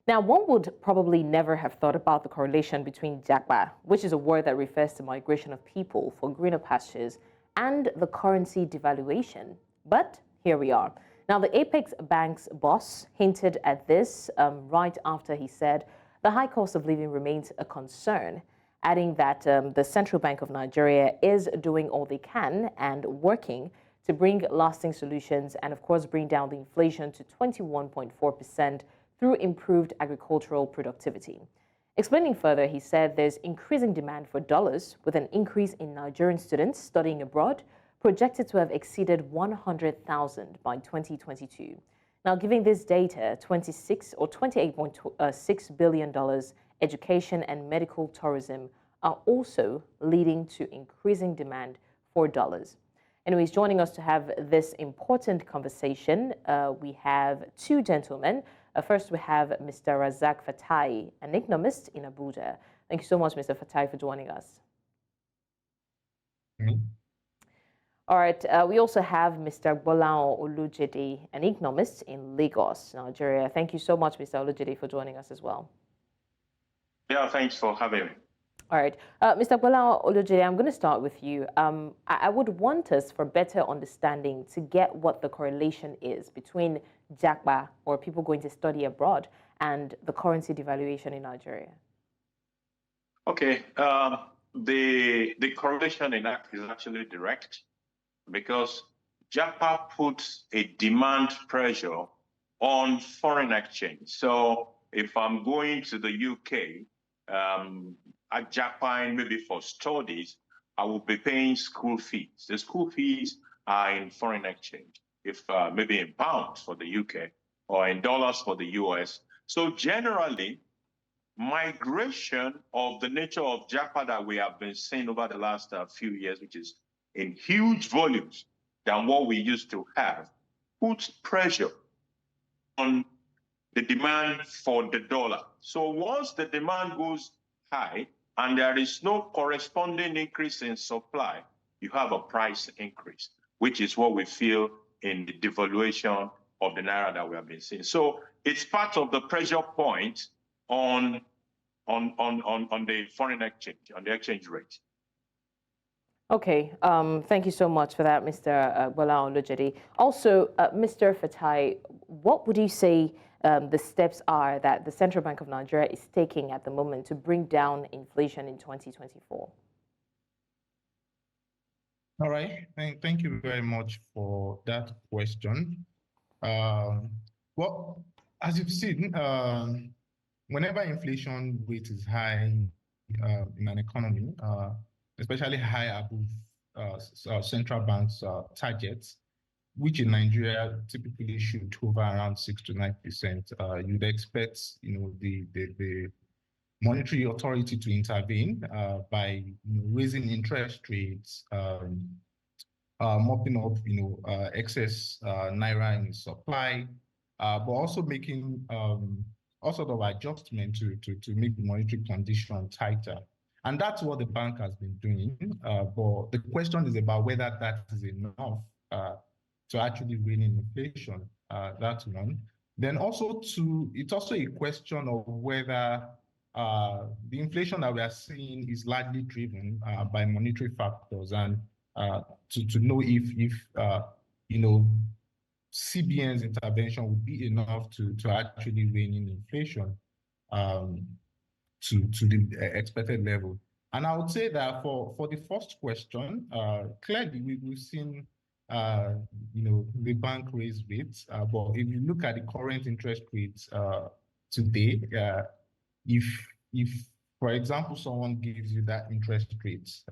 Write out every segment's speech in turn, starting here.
Now, one would probably never have thought about the correlation between Jagba, which is a word that refers to migration of people for greener pastures, and the currency devaluation. But here we are. Now, the Apex Bank's boss hinted at this right after he said the high cost of living remains a concern, adding that the Central Bank of Nigeria is doing all they can and working to bring lasting solutions and, of course, bring down the inflation to 21.4% through improved agricultural productivity. Explaining further, he said there's increasing demand for dollars, with an increase in Nigerian students studying abroad projected to have exceeded 100,000 by 2022. Now, giving this data, 26 or $28.6 billion education and medical tourism are also leading to increasing demand for dollars. Anyways, joining us to have this important conversation, we have two gentlemen. First, we have Mr. Razaq Fatai, an economist in Abuja. Thank you so much, Mr. Fatai, for joining us. All right, we also have Mr. Gbolahan Olojede, an economist in Lagos, Nigeria. Thank you so much, Mr. Olojede, for joining us as well. Yeah, thanks for having me. All right, Mr. Gbolahan Olojede, I'm going to start with you. I would want us, for better understanding, to get what the correlation is between Jagba, or people going to study abroad, and the currency devaluation in Nigeria. Okay, the correlation in that is actually direct, because Jagba puts a demand pressure on foreign exchange. So if I'm going to the UK, at Japan, maybe for studies, I will be paying school fees. The school fees are in foreign exchange, if maybe in pounds for the UK or in dollars for the US. So generally, migration of the nature of Japan that we have been seeing over the last few years, which is in huge volumes than what we used to have, puts pressure on the demand for the dollar. So once the demand goes high and there is no corresponding increase in supply, you have a price increase, which is what we feel in the devaluation of the naira that we have been seeing. So it's part of the pressure point on the foreign exchange, on the exchange rate. Okay, thank you so much for that, Mr. Gbolahan Olojede. Also, Mr. Fatai, what would you say the steps are that the Central Bank of Nigeria is taking at the moment to bring down inflation in 2024? All right, thank you very much for that question. Well, as you've seen, whenever inflation rate is high in an economy, especially high above central bank's targets, which in Nigeria typically should hover around 6 to 9%, you'd expect, the monetary authority to intervene by raising interest rates, mopping up, excess naira in supply, but also making all sort of adjustment to make the monetary condition tighter. And that's what the bank has been doing. But the question is about whether that is enough to actually rein in inflation. That's one. Then also it's also a question of whether the inflation that we are seeing is largely driven by monetary factors, and to know if CBN's intervention would be enough to actually rein in inflation to the expected level. And I would say that for the first question, clearly we've seen the bank raise rates, but if you look at the current interest rates today, if for example someone gives you that interest rates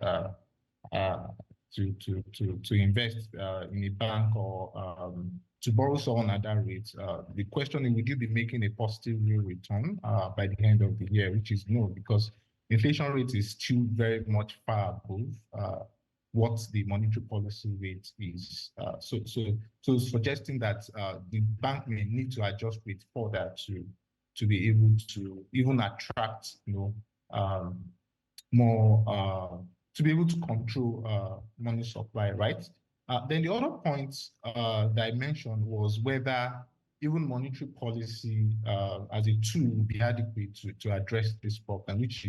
to invest in a bank or to borrow someone at that rate, the question is, would you be making a positive real return by the end of the year? Which is no, because inflation rate is still very much far above what the monetary policy rate is. So suggesting that the bank may need to adjust rate further to be able to even attract more to be able to control money supply, right? Then the other point that I mentioned was whether even monetary policy as a tool will be adequate to address this problem, which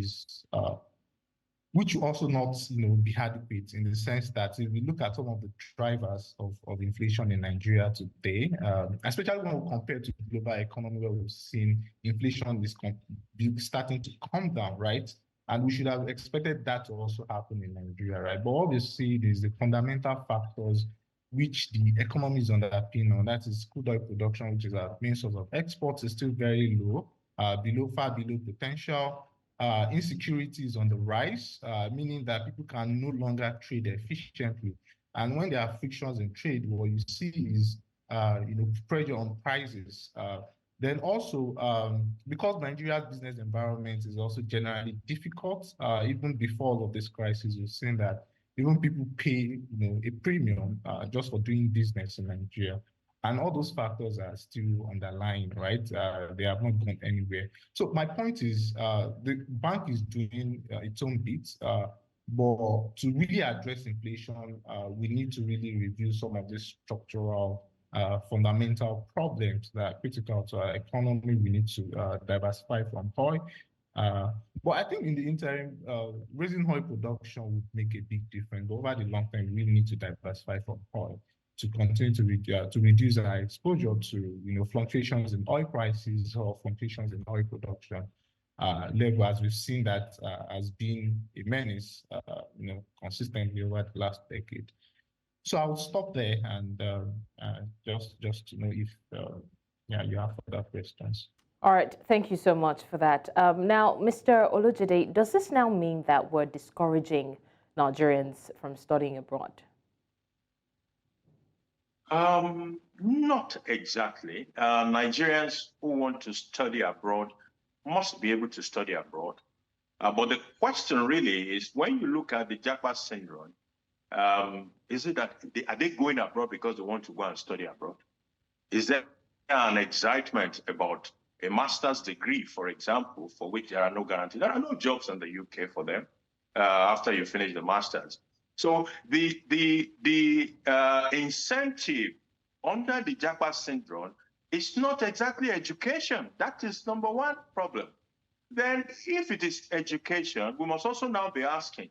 will also not, be adequate in the sense that if we look at some of the drivers of inflation in Nigeria today, especially when we compare to the global economy where we've seen inflation is starting to come down, right? And we should have expected that to also happen in Nigeria, right? But what we see is the fundamental factors which the economy is underpinned on, that is crude oil production, which is our main source of exports, is still very low, far below potential. Insecurity is on the rise, meaning that people can no longer trade efficiently. And when there are frictions in trade, what you see is, pressure on prices. Then also, because Nigeria's business environment is also generally difficult, even before all of this crisis, you've seen that even people pay, a premium just for doing business in Nigeria. And all those factors are still underlying, right? They have not gone anywhere. So my point is, the bank is doing its own bits, but to really address inflation, we need to really review some of these structural, fundamental problems that are critical to our economy. We need to diversify from oil. But I think in the interim, raising oil production would make a big difference. But over the long term, we need to diversify from oil to continue to reduce our exposure to fluctuations in oil prices or fluctuations in oil production level, as we've seen that has been a menace consistently over the last decade. So I'll stop there and just to know if you have further questions. All right, thank you so much for that. Now, Mr. Olojede, does this now mean that we're discouraging Nigerians from studying abroad? Not exactly. Nigerians who want to study abroad must be able to study abroad. But the question really is, when you look at the Japa syndrome, is it that are they going abroad because they want to go and study abroad? Is there an excitement about a master's degree, for example, for which there are no guarantees? There are no jobs in the UK for them after you finish the master's. So the incentive under the Japa syndrome is not exactly education. That is number one problem. Then if it is education, we must also now be asking,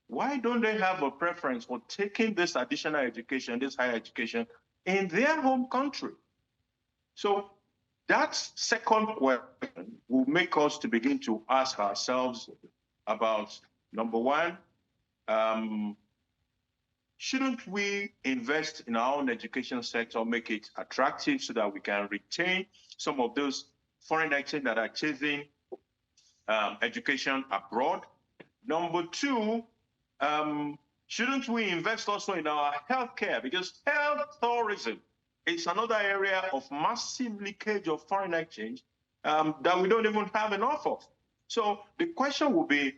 why don't they have a preference for taking this additional education, this higher education, in their home country? So that second question will make us to begin to ask ourselves about, number one, shouldn't we invest in our own education sector, make it attractive so that we can retain some of those foreign exchange that are chasing education abroad? Number two, shouldn't we invest also in our healthcare? Because health tourism is another area of massive leakage of foreign exchange that we don't even have enough of. So the question will be,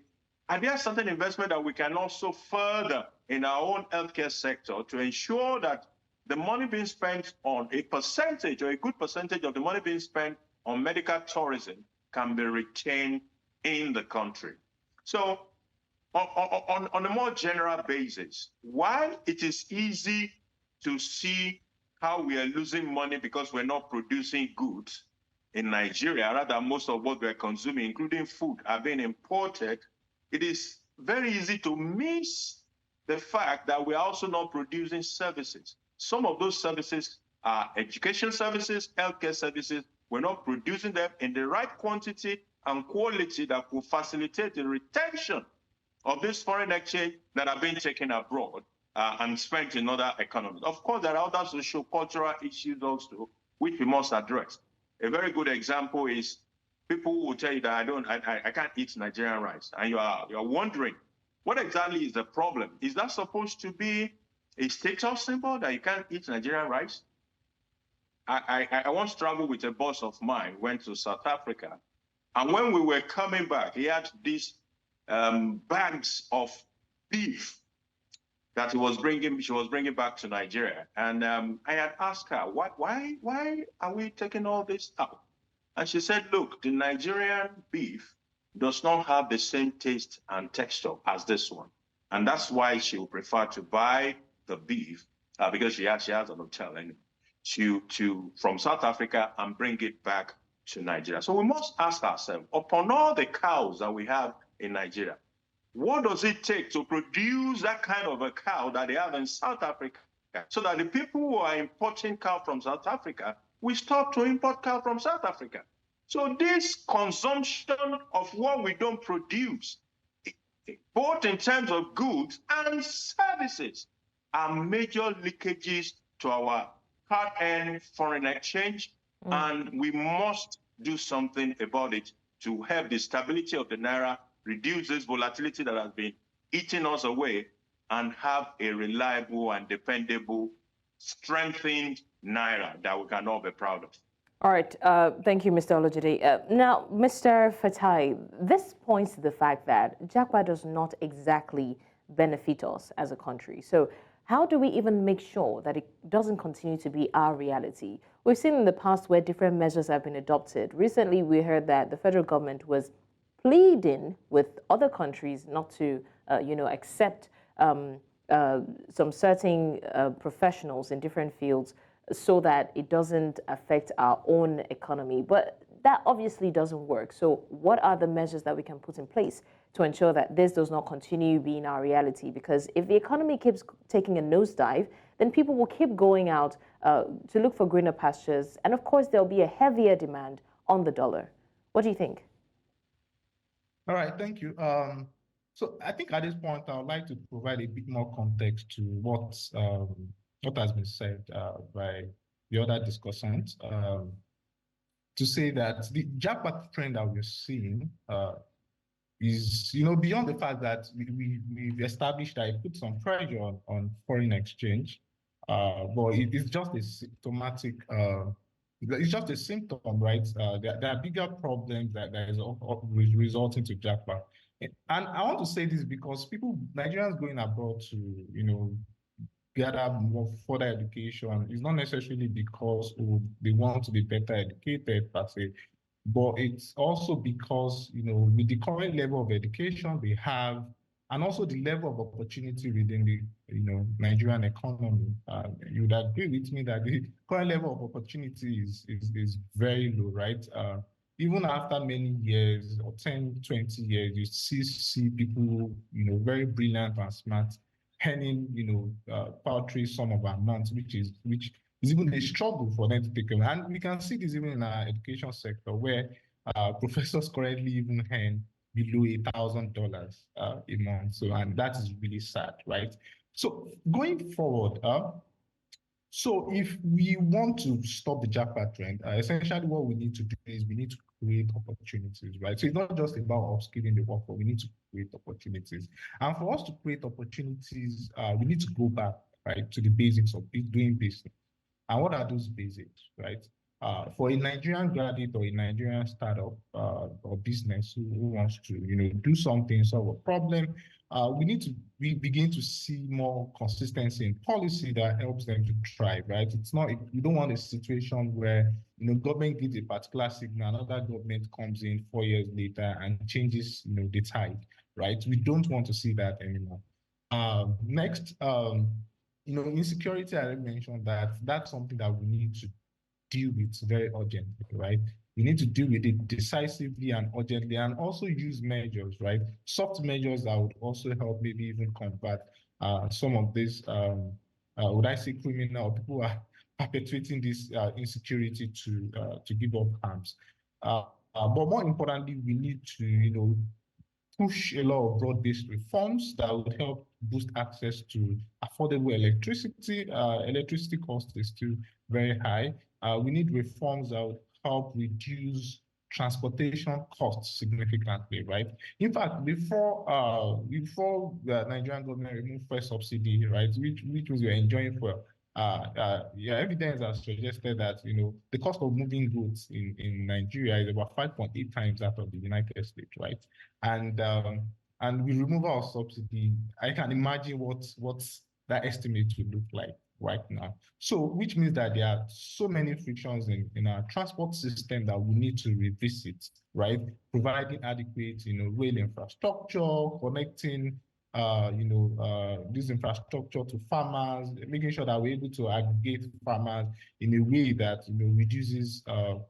are there certain investment that we can also further in our own healthcare sector to ensure that the money being spent on a percentage or a good percentage of the money being spent on medical tourism can be retained in the country? So on a more general basis, while it is easy to see how we are losing money because we're not producing goods in Nigeria, rather most of what we're consuming, including food, are being imported, it is very easy to miss the fact that we're also not producing services. Some of those services are education services, healthcare services. We're not producing them in the right quantity and quality that will facilitate the retention of this foreign exchange that are being taken abroad and spent in other economies. Of course, there are other socio-cultural issues also, which we must address. A very good example is people will tell you that I can't eat Nigerian rice, and you're wondering, what exactly is the problem? Is that supposed to be a status symbol that you can't eat Nigerian rice? I once traveled with a boss of mine, went to South Africa, and when we were coming back, he had these bags of beef that she was bringing back to Nigeria. And I had asked her, why are we taking all this out? And she said, look, the Nigerian beef does not have the same taste and texture as this one. And that's why she would prefer to buy the beef because she has an hotel anyway. from South Africa and bring it back to Nigeria. So we must ask ourselves, upon all the cows that we have in Nigeria, what does it take to produce that kind of a cow that they have in South Africa, so that the people who are importing cow from South Africa will stop to import cow from South Africa? So this consumption of what we don't produce, both in terms of goods and services, are major leakages to our hard-earned foreign exchange, and we must do something about it to help the stability of the Naira, reduce this volatility that has been eating us away, and have a reliable and dependable, strengthened Naira that we can all be proud of. All right. Thank you, Mr. Olojede. Now, Mr. Fatai, this points to the fact that Japa does not exactly benefit us as a country. So how do we even make sure that it doesn't continue to be our reality? We've seen in the past where different measures have been adopted. Recently, we heard that the federal government was pleading with other countries not to, accept some certain professionals in different fields so that it doesn't affect our own economy. But that obviously doesn't work. So what are the measures that we can put in place to ensure that this does not continue being our reality? Because if the economy keeps taking a nosedive, then people will keep going out to look for greener pastures. And of course, there'll be a heavier demand on the dollar. What do you think? All right, thank you. So I think at this point, I would like to provide a bit more context to what has been said by the other discussants, to say that the Japa trend that we're seeing is, beyond the fact that we've established that it puts some pressure on foreign exchange, but it is just a symptomatic, it's just a symptom, right? There are bigger problems that is resulting to Japa. And I want to say this because Nigerians going abroad to, gather more further education is not necessarily because they want to be better educated per se, but it's also because, with the current level of education they have, and also the level of opportunity within the, Nigerian economy, you would agree with me that the current level of opportunity is very low, right? Even after many years, or 10, 20 years, you see people, very brilliant and smart, earning, paltry sum of amounts, which is even a struggle for them to take them. And we can see this even in our education sector, where professors currently even earn below $1,000 a month. So, and that is really sad, right? So going forward, so if we want to stop the Japa trend, essentially what we need to do is we need to create opportunities, right? So it's not just about upskilling the workforce, we need to create opportunities. And for us to create opportunities, we need to go back, right, to the basics of doing business. And what are those basics, right? For a Nigerian graduate or a Nigerian startup or business who wants to, do something, solve a problem, we need to begin to see more consistency in policy that helps them to thrive, right? It's not, we don't want a situation where, government gives a particular signal, another government comes in 4 years later and changes, the tide, right? We don't want to see that anymore. Next, insecurity, I mentioned that's something that we need to deal with very urgently, right? We need to deal with it decisively and urgently, and also use measures, right? Soft measures that would also help maybe even combat some of this, would I say criminal, people who are perpetuating this insecurity to give up arms. But more importantly, we need to, push a lot of broad-based reforms that would help boost access to affordable electricity. Electricity cost is still very high. We need reforms that would help reduce transportation costs significantly, right? In fact, before the Nigerian government removed fuel subsidy, right, which we were enjoying for, evidence has suggested that the cost of moving goods in Nigeria is about 5.8 times that of the United States, right? And with removal of subsidy, I can imagine what that estimate would look like right now. So, which means that there are so many frictions in our transport system that we need to revisit, right? Providing adequate, rail infrastructure, connecting this infrastructure to farmers, making sure that we're able to aggregate farmers in a way that reduces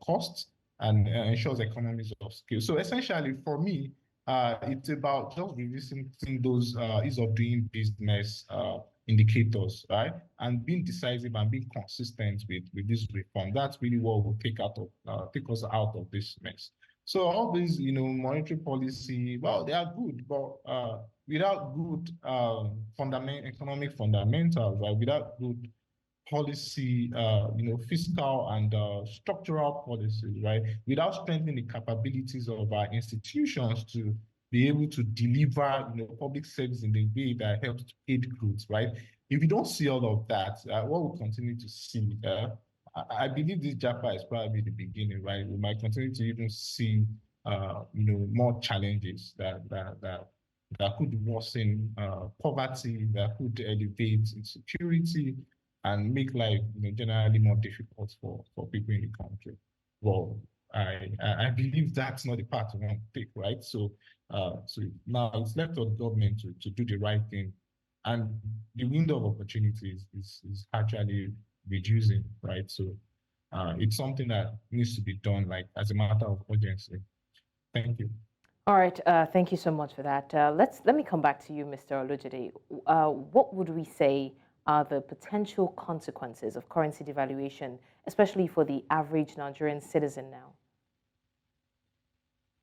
costs and ensures economies of scale. So essentially, for me, it's about just revisiting those ease of doing business indicators, right? And being decisive and being consistent with this reform. That's really what will take us out of this mess. So all these, monetary policy, well, they are good, but without good economic fundamentals, right? Without good policy, fiscal and structural policies, right? Without strengthening the capabilities of our institutions to be able to deliver, public service in a way that helps to aid growth, right? If we don't see all of that, what we'll continue to see, I believe this JAPA is probably the beginning, right? We might continue to even see, more challenges that could worsen poverty, that could elevate insecurity, and make life generally more difficult for people in the country. Well, I believe that's not the path we want to take, right? So now it's left to the government to do the right thing, and the window of opportunities is actually reducing, right? So it's something that needs to be done, like, as a matter of urgency. Thank you. All right, thank you so much for that. Let me come back to you, Mr. Olojede. What would we say are the potential consequences of currency devaluation, especially for the average Nigerian citizen now?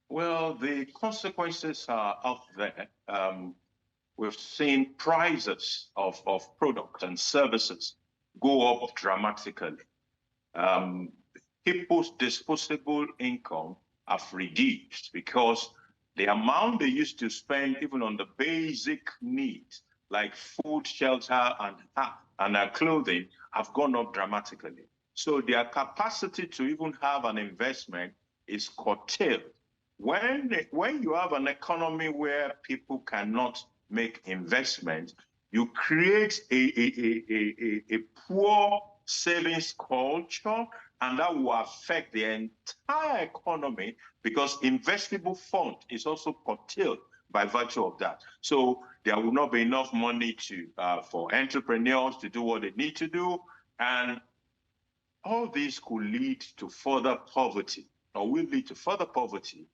Well, the consequences are out there. We've seen prices of products and services go up dramatically. People's disposable income have reduced because the amount they used to spend even on the basic needs like food, shelter, and clothing have gone up dramatically. So their capacity to even have an investment is curtailed. When you have an economy where people cannot make investment, you create a poor savings culture, and that will affect the entire economy because investable fund is also curtailed by virtue of that. So there will not be enough money for entrepreneurs to do what they need to do, and all this could lead to further poverty, or will lead to further poverty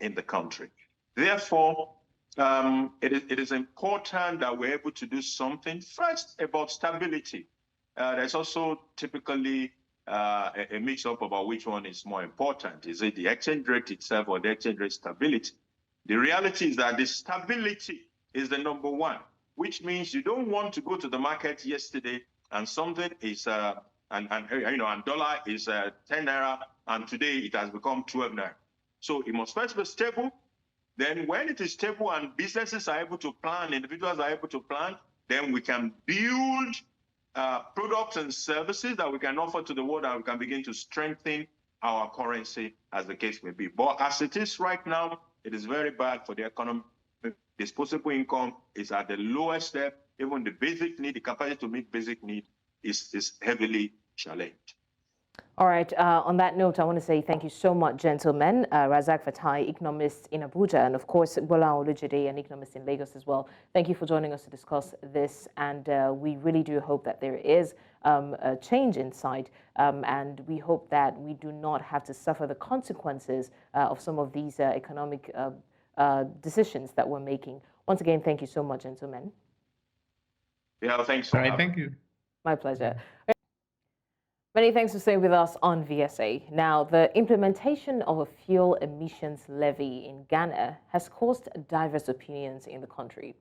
in the country. Therefore, it is important that we're able to do something first about stability. There's also typically a mix-up about which one is more important. Is it the exchange rate itself or the exchange rate stability? The reality is that the stability is the number one, which means you don't want to go to the market yesterday and something is and dollar is 10 naira, and today it has become 12 naira. So it must first be stable. Then when it is stable and businesses are able to plan, individuals are able to plan, then we can build products and services that we can offer to the world, and we can begin to strengthen our currency, as the case may be. But as it is right now, it is very bad for the economy. Disposable income is at the lowest step. Even the basic need, the capacity to meet basic need is heavily challenged. All right. On that note, I want to say thank you so much, gentlemen. Razaq Fatai, economist in Abuja, and of course, Gbolahan Olojede, an economist in Lagos as well. Thank you for joining us to discuss this, and we really do hope that there is a change in sight, and we hope that we do not have to suffer the consequences of some of these economic decisions that we're making. Once again, thank you so much, gentlemen. Yeah, thanks for having me. Thank you. My pleasure. Many thanks for staying with us on VSA. Now, the implementation of a fuel emissions levy in Ghana has caused diverse opinions in the country.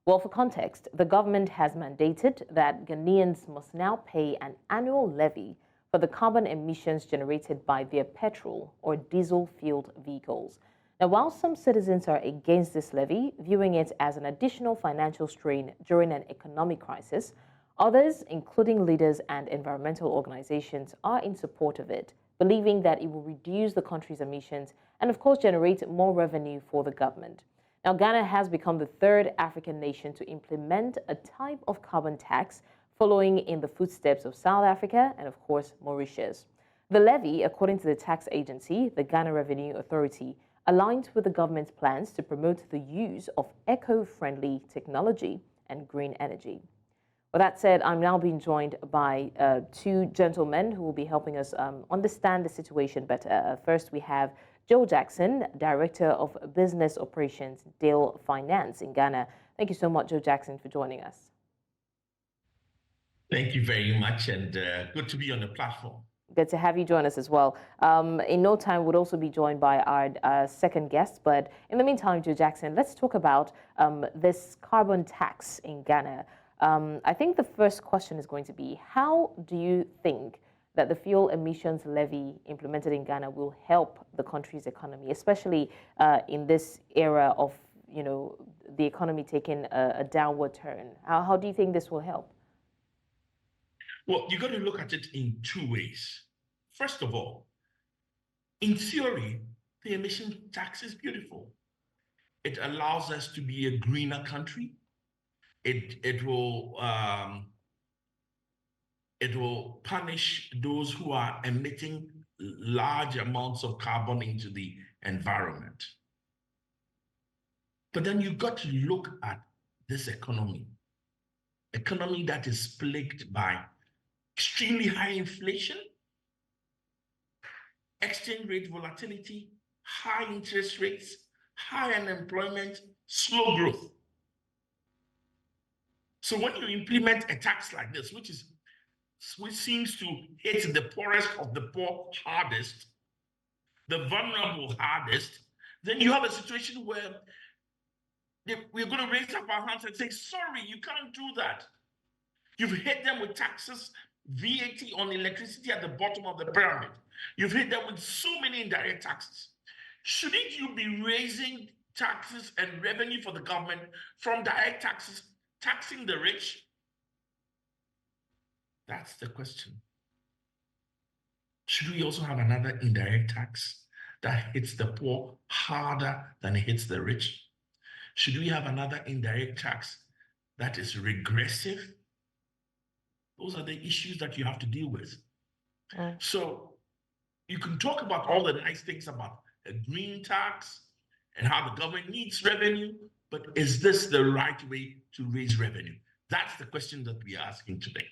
Well, for context, the government has mandated that Ghanaians must now pay an annual levy for the carbon emissions generated by their petrol or diesel-fueled vehicles. Now, while some citizens are against this levy, viewing it as an additional financial strain during an economic crisis, others, including leaders and environmental organizations, are in support of it, believing that it will reduce the country's emissions and, of course, generate more revenue for the government. Now, Ghana has become the third African nation to implement a type of carbon tax, following in the footsteps of South Africa and, of course, Mauritius. The levy, according to the tax agency, the Ghana Revenue Authority, aligned with the government's plans to promote the use of eco-friendly technology and green energy. With that said, I'm now being joined by two gentlemen who will be helping us understand the situation better. First, we have Joe Jackson, Director of Business Operations, Dale Finance in Ghana. Thank you so much, Joe Jackson, for joining us. Thank you very much, and good to be on the platform. Good to have you join us as well. In no time, we'll also be joined by our second guest. But in the meantime, Joe Jackson, let's talk about this carbon tax in Ghana. I think the first question is going to be, how do you think that the fuel emissions levy implemented in Ghana will help the country's economy, especially in this era of, the economy taking a downward turn? How do you think this will help? Well, you got to look at it in two ways. First of all, in theory, the emission tax is beautiful. It allows us to be a greener country. It will punish those who are emitting large amounts of carbon into the environment. But then you've got to look at this economy that is plagued by extremely high inflation, exchange rate volatility, high interest rates, high unemployment, slow growth. So when you implement a tax like this, which seems to hit the poorest of the poor hardest, the vulnerable hardest, then you have a situation where we're going to raise up our hands and say, sorry, you can't do that. You've hit them with taxes, VAT on electricity at the bottom of the pyramid. You've hit them with so many indirect taxes. Shouldn't you be raising taxes and revenue for the government from direct taxes, taxing the rich? That's the question. Should we also have another indirect tax that hits the poor harder than it hits the rich? Should we have another indirect tax that is regressive? Those are the issues that you have to deal with. So you can talk about all the nice things about a green tax and how the government needs revenue, but is this the right way to raise revenue? That's the question that we are asking today.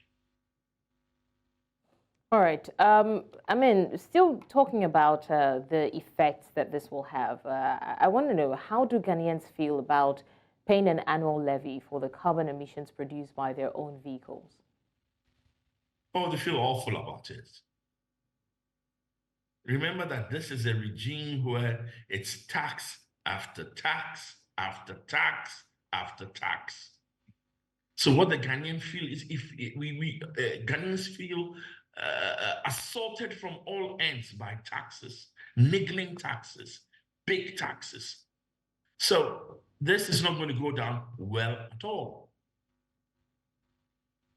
All right. Still talking about the effects that this will have, I want to know, how do Ghanaians feel about paying an annual levy for the carbon emissions produced by their own vehicles? Oh, they feel awful about it. Remember that this is a regime where it's tax after tax after tax after tax. So what the Ghanaians feel is, if Ghanaians feel assaulted from all ends by taxes, niggling taxes, big taxes. So this is not going to go down well at all.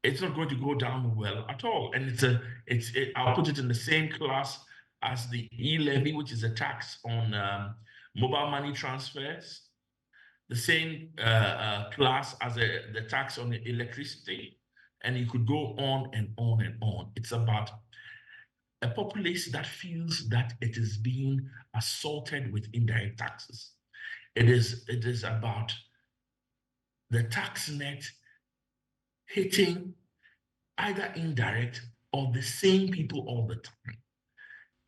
It's not going to go down well at all. And I'll put it in the same class as the e-levy, which is a tax on mobile money transfers, the same class as the tax on electricity, and you could go on and on and on. It's about a populace that feels that it is being assaulted with indirect taxes. It is about the tax net hitting either indirect or the same people all the time.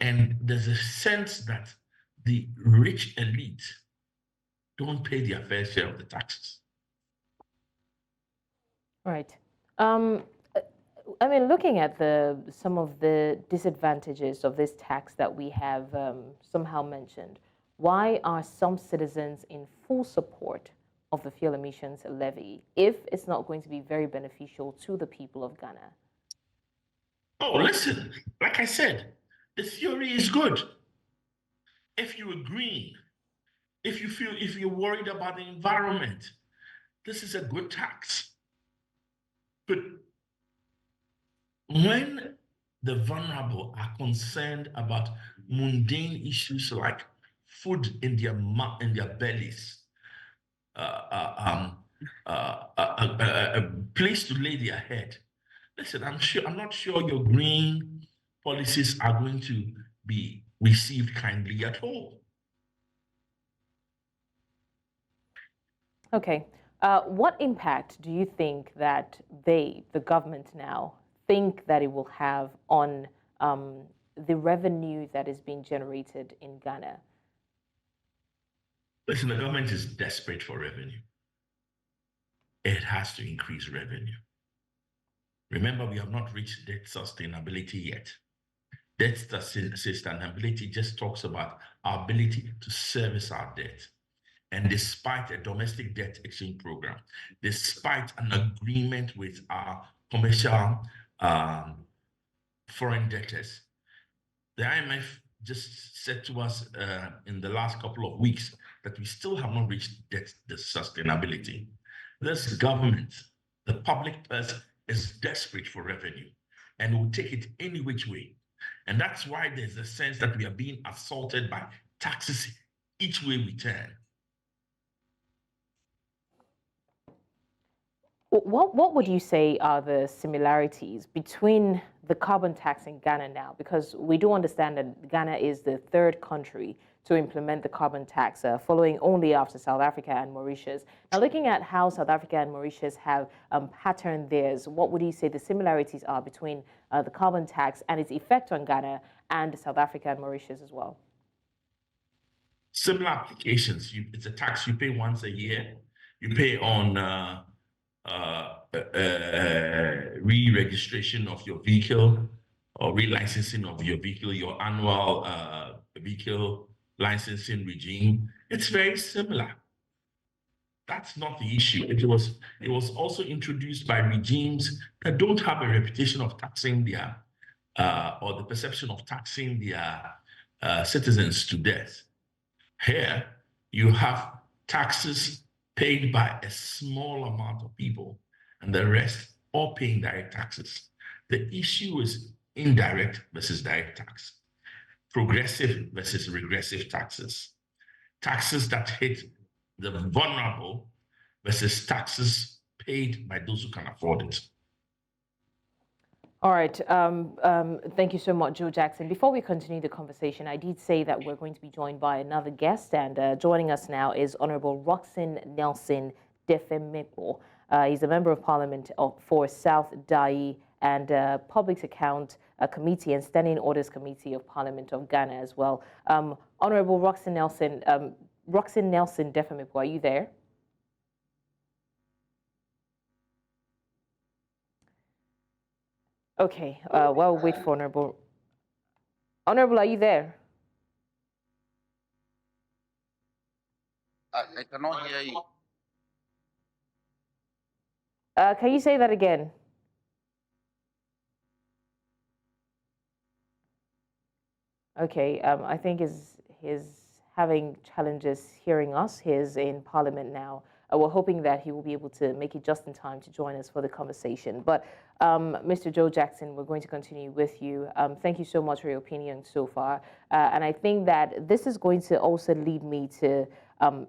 And there's a sense that the rich elite don't pay their fair share of the taxes. Right. Looking at some of the disadvantages of this tax that we have somehow mentioned, why are some citizens in full support of the fuel emissions levy if it's not going to be very beneficial to the people of Ghana? Oh, listen, like I said, the theory is good. If you agree, if you're worried about the environment, this is a good tax. But when the vulnerable are concerned about mundane issues like food in their bellies, a place to lay their head. Listen, I'm not sure your green policies are going to be received kindly at all. Okay. What impact do you think that the government now, think that it will have on the revenue that is being generated in Ghana? Listen, the government is desperate for revenue. It has to increase revenue. Remember, we have not reached debt sustainability yet. Debt sustainability just talks about our ability to service our debt. And despite a domestic debt exchange program, despite an agreement with our commercial foreign debtors, the IMF just said to us in the last couple of weeks that we still have not reached debt sustainability. This government, the public purse, is desperate for revenue and will take it any which way. And that's why there's a sense that we are being assaulted by taxes each way we turn. What would you say are the similarities between the carbon tax in Ghana now? Because we do understand that Ghana is the third country to implement the carbon tax, following only after South Africa and Mauritius. Now, looking at how South Africa and Mauritius have patterned theirs, what would you say the similarities are between the carbon tax and its effect on Ghana and South Africa and Mauritius as well? Similar applications. It's a tax you pay once a year. You pay on re-registration of your vehicle or relicensing of your vehicle, your annual vehicle licensing regime. It's very similar. That's not the issue. It was also introduced by regimes that don't have a reputation of taxing their or the perception of taxing their citizens to death. Here, you have taxes paid by a small amount of people, and the rest all paying direct taxes. The issue is indirect versus direct tax, progressive versus regressive taxes, taxes that hit the vulnerable versus taxes paid by those who can afford it. All right. Thank you so much, Joe Jackson. Before we continue the conversation, I did say that we're going to be joined by another guest, and joining us now is Honorable Roxanne Nelson Defemekwo. He's a member of Parliament for South Dai and Public Account Committee and Standing Orders Committee of Parliament of Ghana as well. Honorable Roxanne Nelson Defemekwo, are you there? Okay, well, wait for Honorable. Honorable, are you there? I cannot hear you. Can you say that again? Okay, I think he's having challenges hearing us. He's in Parliament now. We're hoping that he will be able to make it just in time to join us for the conversation. But Mr. Joe Jackson, we're going to continue with you. Thank you so much for your opinion so far. And I think that this is going to also lead me to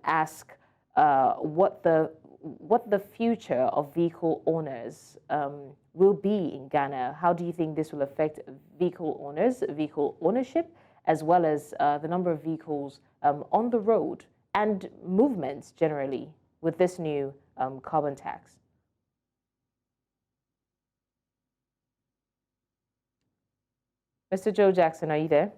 ask what the future of vehicle owners will be in Ghana. How do you think this will affect vehicle owners, vehicle ownership, as well as the number of vehicles on the road and movements generally with this new carbon tax? Mr. Joe Jackson, are you there?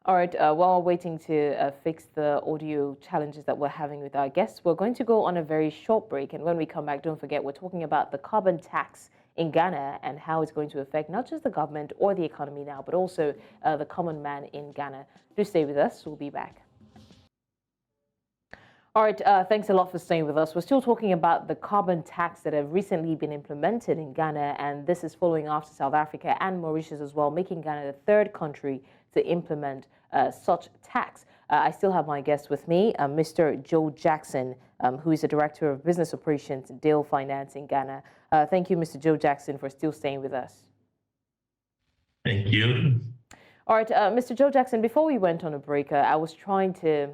All right, while waiting to fix the audio challenges that we're having with our guests, we're going to go on a very short break. And when we come back, don't forget, we're talking about the carbon tax in Ghana and how it's going to affect not just the government or the economy now, but also the common man in Ghana. Do stay with us. We'll be back. All right, thanks a lot for staying with us. We're still talking about the carbon tax that have recently been implemented in Ghana, and this is following after South Africa and Mauritius as well, making Ghana the third country to implement such tax. I still have my guest with me, Mr. Joe Jackson, who is the Director of Business Operations at Dale Finance in Ghana. Thank you, Mr. Joe Jackson, for still staying with us. Thank you. All right, Mr. Joe Jackson, before we went on a break, I was trying to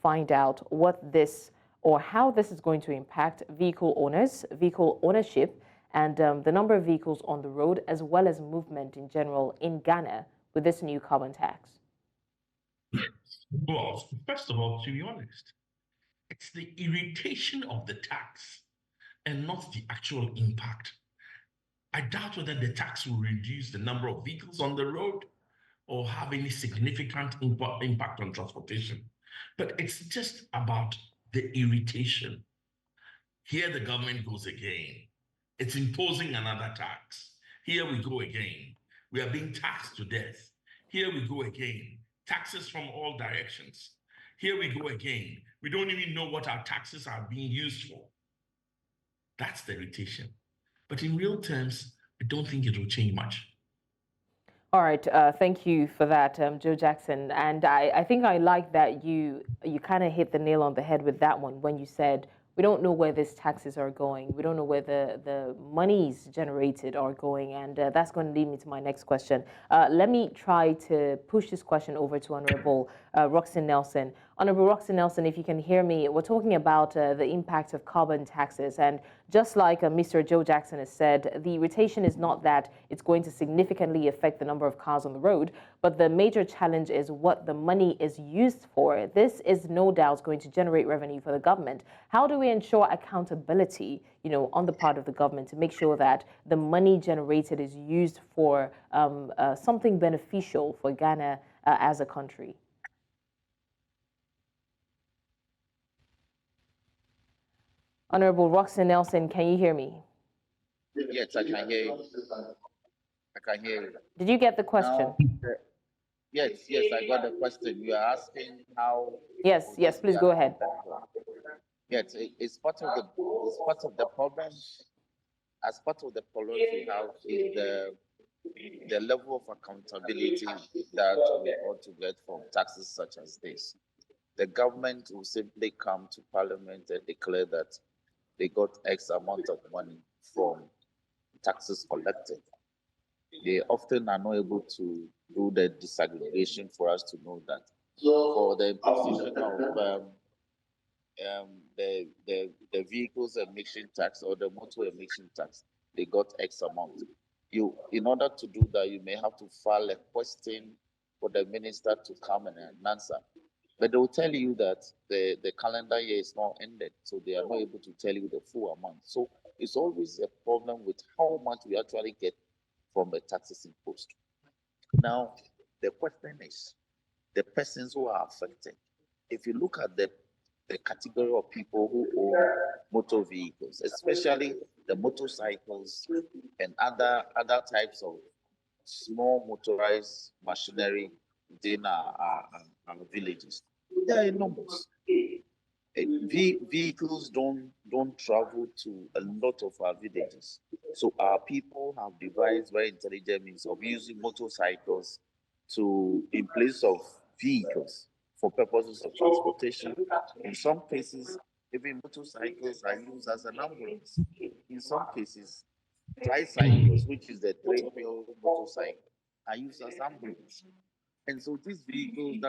find out what this or how this is going to impact vehicle owners, vehicle ownership, and the number of vehicles on the road, as well as movement in general in Ghana with this new carbon tax. Well, first of all, to be honest, it's the irritation of the tax and not the actual impact. I doubt whether the tax will reduce the number of vehicles on the road or have any significant impact on transportation. But it's just about the irritation. Here the government goes again. It's imposing another tax. Here we go again. We are being taxed to death. Here we go again. Taxes from all directions. Here we go again. We don't even know what our taxes are being used for. That's the irritation. But in real terms, I don't think it will change much. All right, thank you for that, Joe Jackson. And I think I like that you kind of hit the nail on the head with that one when you said we don't know where these taxes are going. We don't know where the monies generated are going. And that's going to lead me to my next question. Let me try to push this question over to Honorable Roxanne Nelson. Honorable Roxanne Nelson, if you can hear me, we're talking about the impact of carbon taxes. And just like Mr. Joe Jackson has said, the irritation is not that it's going to significantly affect the number of cars on the road, but the major challenge is what the money is used for. This is no doubt going to generate revenue for the government. How do we ensure accountability, on the part of the government to make sure that the money generated is used for something beneficial for Ghana as a country? Honorable Roxanne Nelson, can you hear me? Yes, I can hear you. I can hear you. Did you get the question? Now, yes, I got the question. You are asking how. Yes, please go ahead. Yes, it's part of the problem. As part of the problem we have is the level of accountability that we ought to get from taxes such as this. The government will simply come to Parliament and declare that they got X amount of money from taxes collected. They often are not able to do the disaggregation for us to know that. For the imposition of the vehicles emission tax or the motor emission tax, they got X amount. In order to do that, you may have to file a question for the minister to come and answer. But they will tell you that the calendar year is not ended, so they are not able to tell you the full amount. So it's always a problem with how much we actually get from the taxes imposed. Now, the question is, the persons who are affected. If you look at the category of people who own motor vehicles, especially the motorcycles and other types of small motorized machinery within our villages, they are enormous. Vehicles don't travel to a lot of our villages. So our people have devised very intelligent means of using motorcycles in place of vehicles for purposes of transportation. In some cases, even motorcycles are used as an ambulance. In some cases, tricycles, which is the three-wheel motorcycle, are used as ambulance. And so these vehicles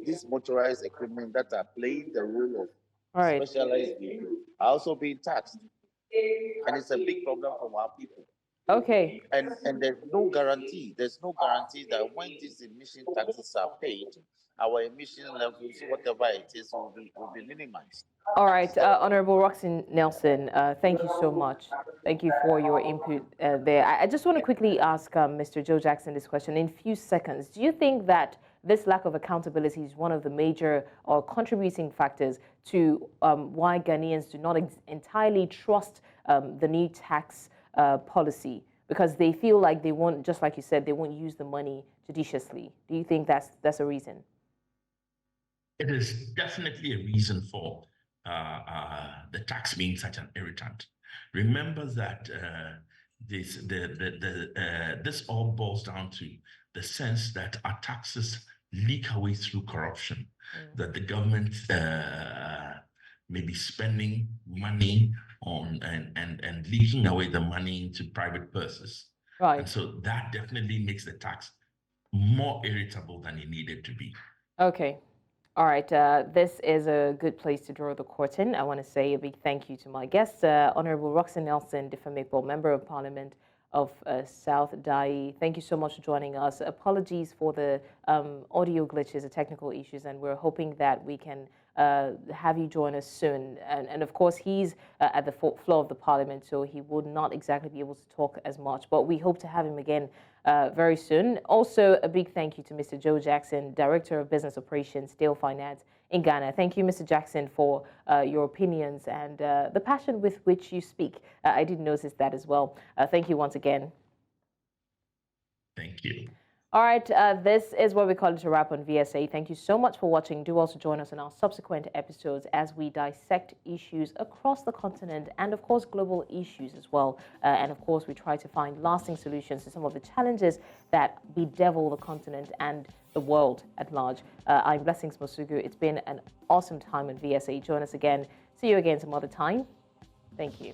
this motorized equipment that are playing the role of specialized vehicles are also being taxed. And it's a big problem for our people. Okay. And there's no guarantee. There's no guarantee that when these emission taxes are paid, our emission levels, whatever it is, will be minimized. All right, Honorable Roxanne Nelson, thank you so much. Thank you for your input there. I just want to quickly ask Mr. Joe Jackson this question in a few seconds. Do you think that this lack of accountability is one of the major or contributing factors to why Ghanaians do not entirely trust the new tax policy? Because they feel like they won't, just like you said, they won't use the money judiciously. Do you think that's a reason? It is definitely a reason for the tax being such an irritant. Remember that this all boils down to the sense that our taxes leak away through corruption, that the government may be spending money on and leaking away the money into private purses. Right. And so that definitely makes the tax more irritable than it needed to be. Okay. All right, this is a good place to draw the curtain. I want to say a big thank you to my guests, Honorable Roxanne Nelson, Diffamikbo, Member of Parliament of South Dai. Thank you so much for joining us. Apologies for the audio glitches, the technical issues, and we're hoping that we can have you join us soon. And of course, he's at the floor of the parliament, so he would not exactly be able to talk as much, but we hope to have him again very soon. Also, a big thank you to Mr. Joe Jackson, Director of Business Operations, Dale Finance in Ghana. Thank you, Mr. Jackson, for your opinions and the passion with which you speak. I did notice that as well. Thank you once again. Thank you. All right, this is what we call it a wrap on VSA. Thank you so much for watching. Do also join us in our subsequent episodes as we dissect issues across the continent and, of course, global issues as well. And, of course, we try to find lasting solutions to some of the challenges that bedevil the continent and the world at large. I'm Blessings Mosugu. It's been an awesome time on VSA. Join us again. See you again some other time. Thank you.